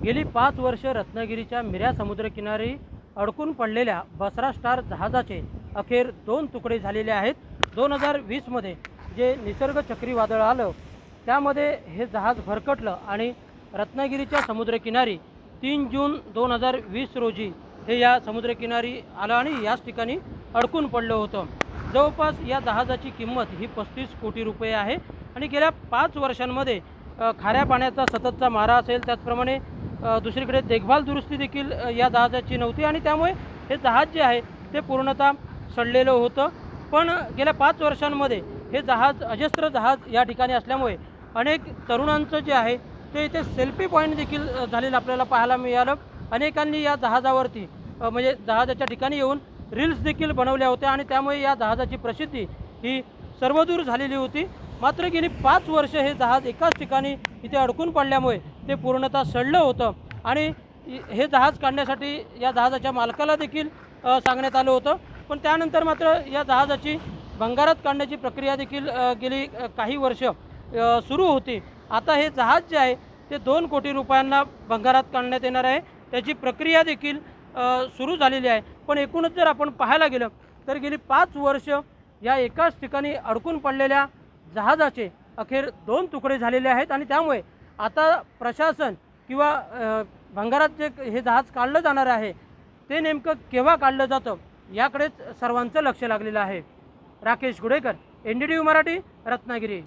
गेली 5 वर्ष रत्नागिरीच्या मिऱ्या समुद्रकिनारी अडकून पडलेल्या बसरा स्टार जहाजाचे अखेर 2 तुकडे झालेले आहेत। 2020मध्ये जे निसर्ग चक्रीवादळ आलं त्यामध्ये हे जहाज भरकटलं आणि रत्नागिरीच्या समुद्रकिनारी 3 जून 2020 रोजी हे या समुद्रकिनारी आलं आणि याच ठिकाणी अडकून पडलं होतं। जवळपास या जहाजाची किंमत ही 35 कोटी रुपये आहे आणि गेल्या 5 वर्षांमध्ये खाऱ्या पाण्याचा सततचा मारा असेल, त्याचप्रमाणे दुसरीकडे देखभाल दुरुस्ती देखील या जहाजाची नव्हती आणि त्यामुळे हे जहाज जे आहे ते पूर्णतः सडलेलं होतं। पण गेल्या 5 वर्षांमध्ये हे जहाज अजस्त्र जहाज या ठिकाणी असल्यामुळे अनेक तरुणांचं जे आहे ते इथे सेल्फी पॉईंट देखील झालेलं आपल्याला पाहायला मिळालं। अनेकांनी या जहाजावरती म्हणजे जहाजाच्या ठिकाणी येऊन रील्स देखील बनवल्या होत्या आणि त्यामुळे या जहाजाची प्रसिद्धी ही सर्वदूर झालेली होती। मात्र गेली 5 वर्ष हे जहाज एकाच ठिकाणी इथे अडकून पडल्यामुळे ते पूर्णतः सडलं होतं आणि हे जहाज काढण्यासाठी या जहाजाच्या मालकाला देखील सांगण्यात आलं होतं। पण त्यानंतर मात्र या जहाजाची भंगारात काढण्याची प्रक्रिया देखील गेली काही वर्ष सुरू होती। आता हे जहाज जे आहे ते 2 कोटी रुपयांना भंगारात काढण्यात येणार आहे, त्याची प्रक्रिया देखील सुरू झालेली आहे। पण एकूणच जर आपण पाहायला गेलं तर गेली 5 वर्ष या एकाच ठिकाणी अडकून पडलेल्या जहाजाचे अखेर 2 तुकडे झालेले आहेत आणि त्यामुळे आता प्रशासन किंवा भंगारात जे हे जहाज काढलं जाणार आहे ते नेमकं केव्हा काढलं जातं याकडेच सर्वांचं लक्ष लागलेलं आहे। राकेश गुडेकर, NDTV मराठी, रत्नागिरी।